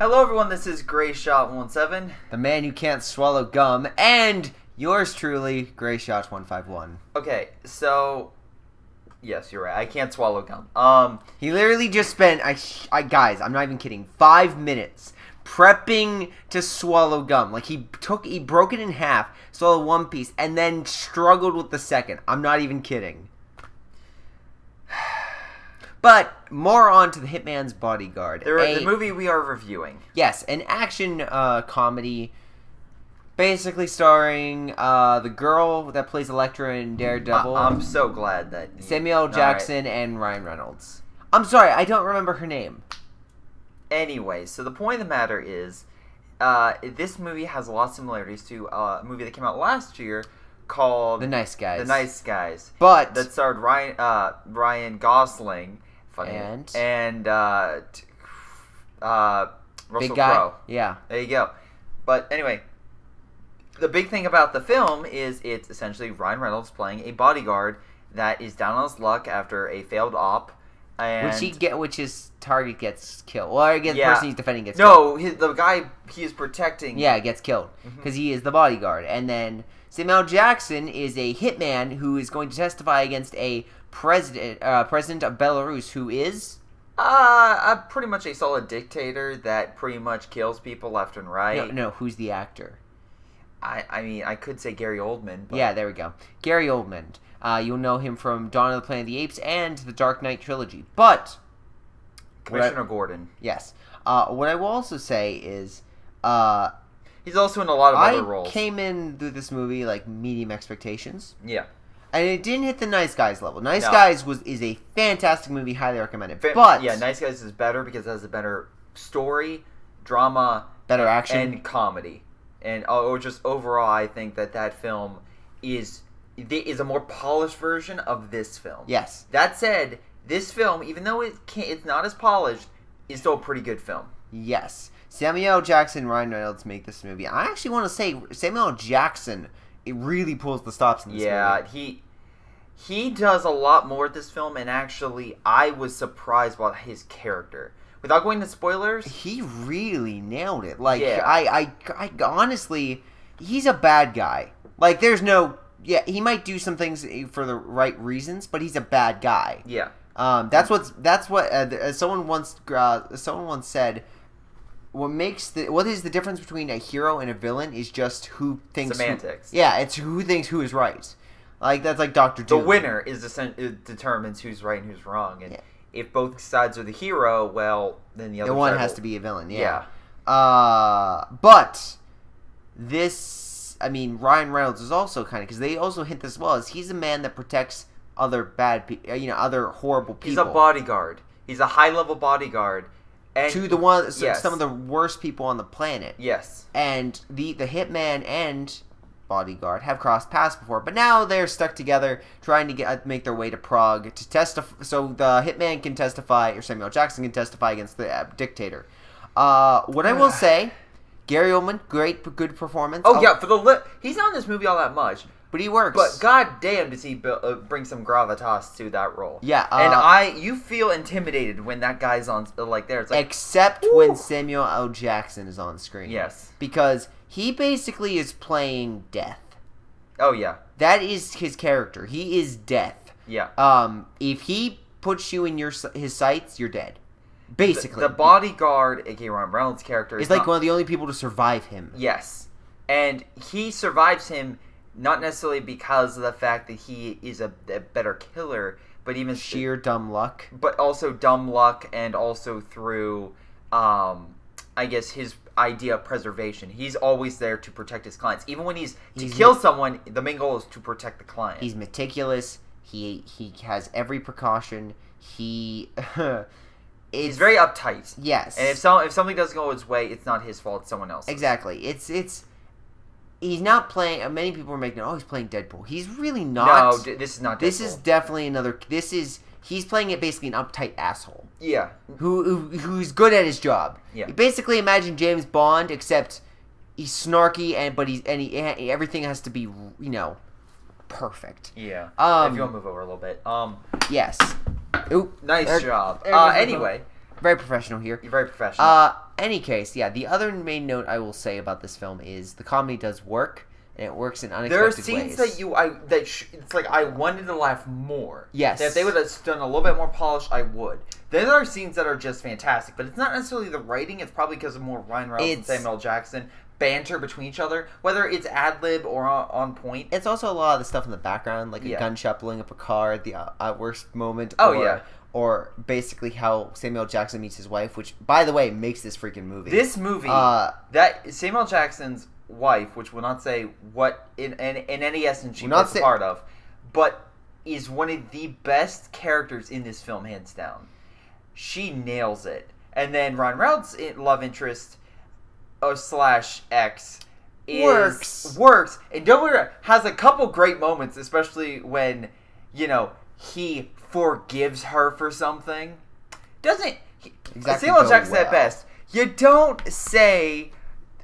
Hello everyone, this is Greyshot17. The man who can't swallow gum, and yours truly, Greyshot151. Okay, so yes, you're right. I can't swallow gum. He literally just spent guys, I'm not even kidding, 5 minutes prepping to swallow gum. Like he broke it in half, swallowed one piece, and then struggled with the second. I'm not even kidding. But more on to the Hitman's Bodyguard. The movie we are reviewing. Yes, an action comedy, basically starring the girl that plays Elektra in Daredevil. I'm so glad that Samuel Jackson and Ryan Reynolds. I'm sorry, I don't remember her name. Anyway, so the point of the matter is, this movie has a lot of similarities to a movie that came out last year called The Nice Guys. The Nice Guys. But that starred Ryan Gosling. Funny. And Russell big guy. Crowe. Yeah. There you go. But anyway, the big thing about the film is it's essentially Ryan Reynolds playing a bodyguard that is down on his luck after a failed op, and which his target gets killed. Well, I guess the person he's defending gets killed. No, the guy he is protecting. Yeah, gets killed because he is the bodyguard, and then Samuel Jackson is a hitman who is going to testify against a president of Belarus, who is pretty much a solid dictator that pretty much kills people left and right. No, who's the actor? I mean, I could say Gary Oldman. But... Yeah, there we go. Gary Oldman. You'll know him from Dawn of the Planet of the Apes and the Dark Knight trilogy. But Commissioner Gordon. Yes. What I will also say is he's also in a lot of other roles. I came in through this movie like medium expectations. Yeah. And it didn't hit the Nice Guys level. Nice Guys is a fantastic movie, highly recommended. But yeah, Nice Guys is better because it has a better story, drama, better action, and comedy. And or just overall, I think that film is a more polished version of this film. Yes. That said, this film, even though it's not as polished, is still a pretty good film. Yes. Samuel Jackson and Ryan Reynolds make this movie. I actually want to say Samuel Jackson, it really pulls the stops in this movie. Yeah, he does a lot more at this film, and actually, I was surprised about his character. Without going to spoilers, he really nailed it. Like, yeah. I honestly, he's a bad guy. Like, there's no, he might do some things for the right reasons, but he's a bad guy. Yeah. That's what someone once said. What is the difference between a hero and a villain is just who thinks semantics. It's who thinks who is right. Like that's like Dr. Doom. The winner determines who's right and who's wrong, and if both sides are the hero, well, then the other one has to be a villain. Yeah. But this, I mean, Ryan Reynolds is also kind of, because they also hint this as well, is he's a man that protects other bad people, other horrible people. He's a bodyguard. He's a high-level bodyguard. And to some of the worst people on the planet. Yes. And the hitman and bodyguard have crossed paths before, but now they're stuck together trying to make their way to Prague to testify, so the hitman can testify, or Samuel Jackson can testify against the dictator. What I will say, Gary Oldman, good performance. Oh yeah, he's not in this movie all that much, but he works. But goddamn, does he bring some gravitas to that role? Yeah, and you feel intimidated when that guy's on there. It's like, except when Samuel L. Jackson is on screen. Yes, because he basically is playing death. Oh yeah, that is his character. He is death. Yeah. If he puts you in his sights, you're dead. Basically, the bodyguard, aka Ryan Reynolds' character, is like one of the only people to survive him. Yes, and he survives him not necessarily because of the fact that he is a better killer, but even sheer dumb luck. But also dumb luck, and also through, I guess, his idea of preservation. He's always there to protect his clients, even when he's kill someone. The main goal is to protect the client. He's meticulous. He has every precaution. He's very uptight. Yes, and if something doesn't go his way, it's not his fault. It's someone else's. Exactly. He's not playing. Many people are making, he's playing Deadpool. He's really not. No, this is not Deadpool. This is definitely another. He's playing it basically an uptight asshole. Yeah. Who's good at his job. Yeah. You basically imagine James Bond, except he's snarky but everything has to be perfect. Yeah. If you want to move over a little bit. Yes. Oop. Nice job. Anyway. Very professional here. You're very professional. Any case, yeah. The other main note I will say about this film is the comedy does work, and it works in unexpected ways. There are scenes that it's like I wanted to laugh more. Yes. That if they would have done a little bit more polish, I would. There are scenes that are just fantastic, but it's not necessarily the writing. It's probably because of more Ryan Reynolds and Samuel Jackson banter between each other, whether it's ad-lib or on point. It's also a lot of the stuff in the background, like a gunshot blowing up a car at the worst moment. Or basically how Samuel Jackson meets his wife, which, by the way, makes this freaking movie. This movie, that Samuel Jackson's wife, which will not say what in any essence she was a part of, but is one of the best characters in this film, hands down. She nails it. And then Ryan Reynolds' love interest / ex works. And don't worry, has a couple great moments, especially when, he forgives her for something. Samuel Jackson at best. You don't say,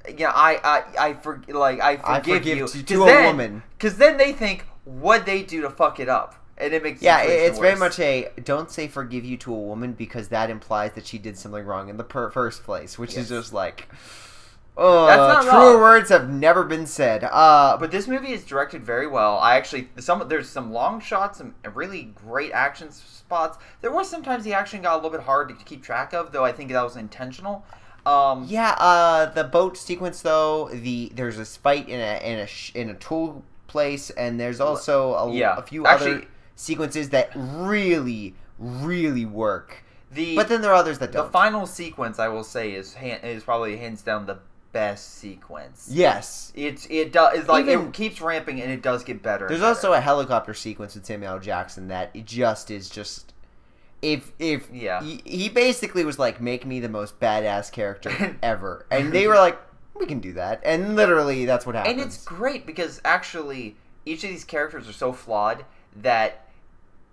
I forgive you to a woman, because then they think what they do to fuck it up, and it makes it's worse. very much a don't say forgive you to a woman because that implies that she did something wrong in the first place, which is just like. Oh, that's not truer wrong. Words have never been said. But this movie is directed very well. There's some long shots and really great action spots. There were sometimes the action got a little bit hard to keep track of, though I think that was intentional. The boat sequence though, there's this fight in a tool place, and there's also a few other sequences that really, really work. But then there are others that don't. The final sequence, I will say, is probably hands down the best sequence. Yes, it keeps ramping and it does get better. There's also a helicopter sequence with Samuel Jackson that it just is just he basically was like, make me the most badass character ever, and they were like, we can do that, and literally that's what happens. And it's great because actually each of these characters are so flawed that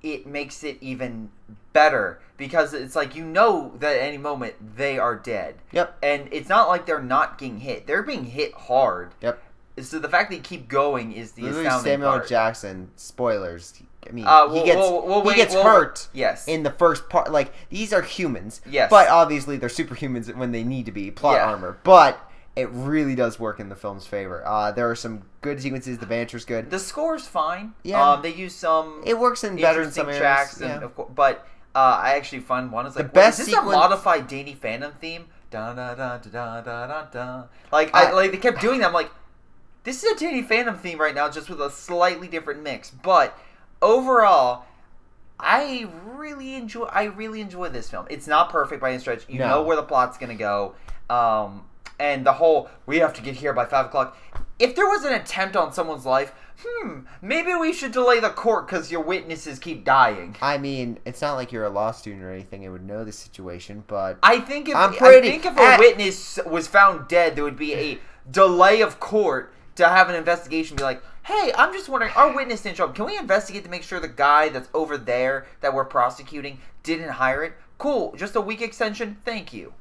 it makes it even better, because it's like that at any moment they are dead. Yep. And it's not like they're not getting hit. They're being hit hard. Yep. So the fact that you keep going is the astounding Samuel part. Jackson, spoilers. I mean, he gets hurt yes. in the first part. Like, these are humans. Yes. But obviously they're superhumans when they need to be. Plot armor. But it really does work in the film's favor. There are some good sequences. The banter's good. The score's fine. Yeah. They use some. It works in better in some areas. Tracks, but I actually find one is like, is this a modified Danny Phantom theme? Da da da da da da da. Like they kept doing that. I'm like, this is a Danny Phantom theme right now, just with a slightly different mix. But overall, I really enjoy this film. It's not perfect by any stretch. You know where the plot's gonna go. And the whole, we have to get here by 5 o'clock. If there was an attempt on someone's life, maybe we should delay the court because your witnesses keep dying. I mean, it's not like you're a law student or anything and would know the situation, but I think if a witness was found dead, there would be a delay of court to have an investigation. Be like, hey, I'm just wondering, our witness didn't show up. Can we investigate to make sure the guy that's over there that we're prosecuting didn't hire it? Cool, just a week extension. Thank you.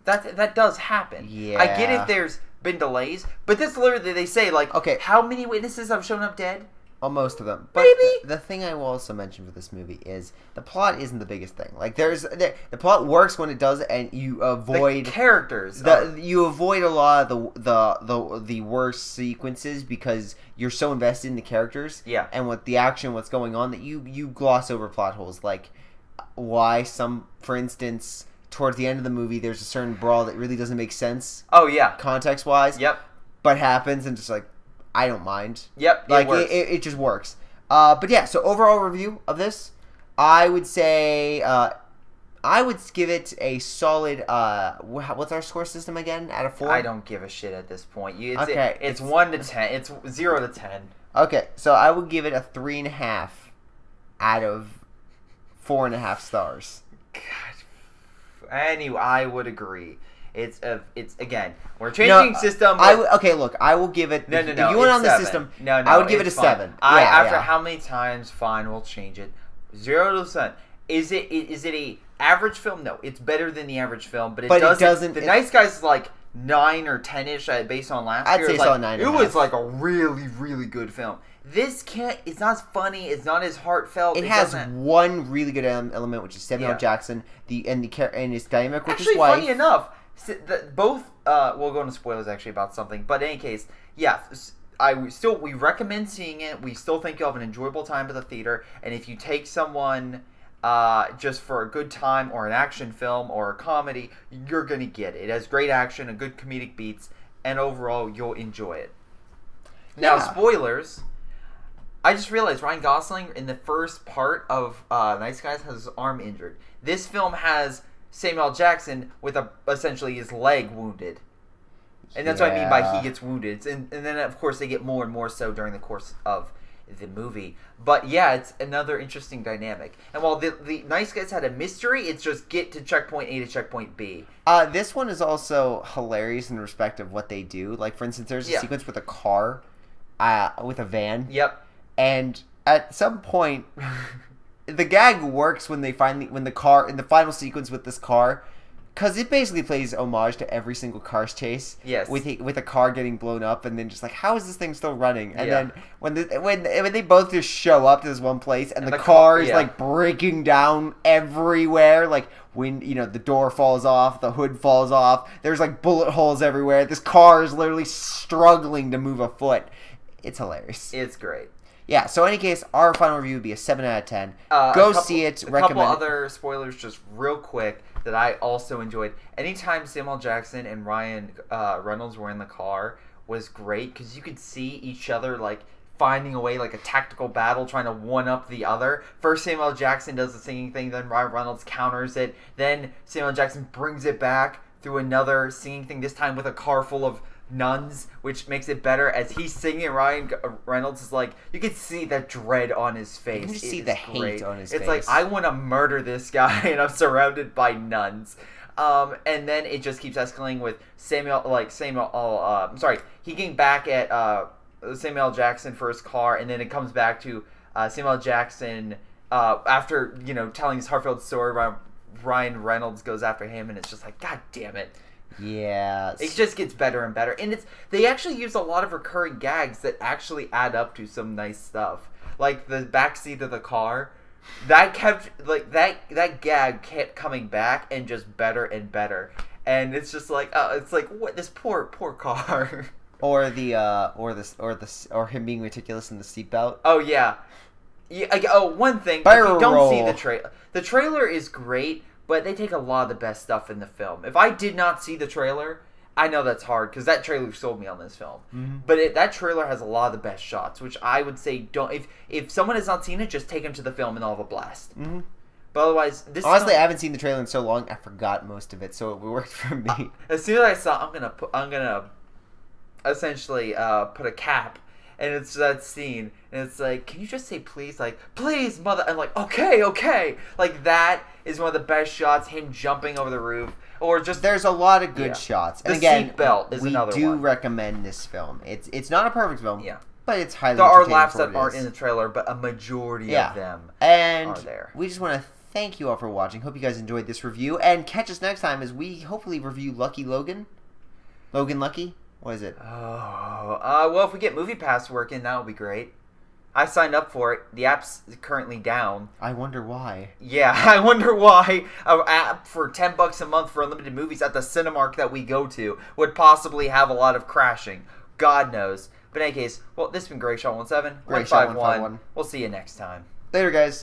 That does happen. Yeah. I get if there's been delays, but this literally, they say, like, okay, how many witnesses have shown up dead? Most of them. But the thing I will also mention for this movie is the plot isn't the biggest thing. Like, the plot works when it does, and you avoid the characters. You avoid a lot of the worst sequences because you're so invested in the characters. Yeah. And with the action, what's going on, that you gloss over plot holes, like why for instance, towards the end of the movie, there's a certain brawl that really doesn't make sense. Oh, yeah. Context-wise. Yep. But happens, and just like, I don't mind. Yep, like, it just works. But yeah, so overall review of this, I would say, I would give it a solid, what's our score system again, out of 4? I don't give a shit at this point. It's 1 to 10. It's 0 to 10. Okay, so I would give it a 3.5 out of 4.5 stars. God. Anyway, I would agree. It's again, we're changing system. Look, I will give it. No. If you went on the system, I would give it a 7. After how many times? Fine, we'll change it. 0 to 7. Is it a average film? No, it's better than the average film, but it doesn't. The Nice Guys is like 9 or 10ish based on last year. I'd say it's like 9. It was like a really, really good film. This it's not as funny. It's not as heartfelt. It has one really good element, which is Samuel Jackson, and his dynamic with his wife. Actually, funny enough, Both we'll go into spoilers actually about something, but in any case, yeah, we recommend seeing it. We still think you'll have an enjoyable time at the theater, and if you take someone just for a good time or an action film or a comedy, you're gonna get it. It has great action and good comedic beats, and overall you'll enjoy it. Now, spoilers. I just realized Ryan Gosling in the first part of Nice Guys has his arm injured. This film has Samuel L. Jackson with essentially his leg wounded. And that's what I mean by he gets wounded. And then, of course, they get more and more so during the course of the movie. But, yeah, it's another interesting dynamic. And while the Nice Guys had a mystery, it's just get to checkpoint A to checkpoint B. This one is also hilarious in respect of what they do. Like, for instance, there's a sequence with a car, with a van. Yep. And at some point, the gag works when the final sequence with this car, because it basically plays homage to every single Cars chase. Yes. With a car getting blown up, and then just like, how is this thing still running? And then when they both just show up to this one place, and the car is like breaking down everywhere, like when the door falls off, the hood falls off, there's like bullet holes everywhere. This car is literally struggling to move a foot. It's hilarious. It's great. Yeah, so in any case, our final review would be a 7 out of 10. Go see it. A couple other spoilers just real quick that I also enjoyed. Anytime Samuel Jackson and Ryan Reynolds were in the car was great because you could see each other like finding a way, like a tactical battle, trying to one-up the other. First Samuel Jackson does the singing thing, then Ryan Reynolds counters it. Then Samuel Jackson brings it back through another singing thing, this time with a car full of nuns, which makes it better. As he's singing, Ryan Reynolds is like, you can see that dread on his face. You can just see the hate on his face. It's like, I want to murder this guy, and I'm surrounded by nuns. And then it just keeps escalating with he getting back at Samuel L. Jackson for his car, and then it comes back to Samuel L. Jackson after telling his heartfelt story. Ryan Reynolds goes after him, and it's just like, God damn it. Yeah, it just gets better and better, and they actually use a lot of recurring gags that actually add up to some nice stuff, like the backseat of the car. That that gag kept coming back and just better and better, and it's just like what this poor car. Or him being meticulous in the seatbelt. Oh yeah. One thing, if you don't see the trailer, the trailer is great. But they take a lot of the best stuff in the film. If I did not see the trailer, I know that's hard because that trailer sold me on this film. Mm-hmm. But that trailer has a lot of the best shots, which I would say don't. If someone has not seen it, just take them to the film and they'll have a blast. Mm-hmm. But otherwise, honestly, I haven't seen the trailer in so long, I forgot most of it, so it worked for me. As soon as I saw, I'm gonna essentially put a cap. And it's that scene, and it's like, can you just say please? Like, please, mother. I'm like, okay. Like, that is one of the best shots, him jumping over the roof. Or just... There's a lot of good shots. And again, seatbelt is another one. We do recommend this film. It's not a perfect film, but it's highly There are laughs that aren't in the trailer, but a majority of them are there. We just want to thank you all for watching. Hope you guys enjoyed this review. And catch us next time as we hopefully review Lucky Logan. Logan Lucky? What is it? Well, if we get Movie Pass working, that would be great. I signed up for it. The app's currently down. I wonder why. Yeah, I wonder why an app for $10 a month for unlimited movies at the Cinemark that we go to would possibly have a lot of crashing. God knows. But in any case, well, this has been Greyshot 17, 151. We'll see you next time. Later, guys.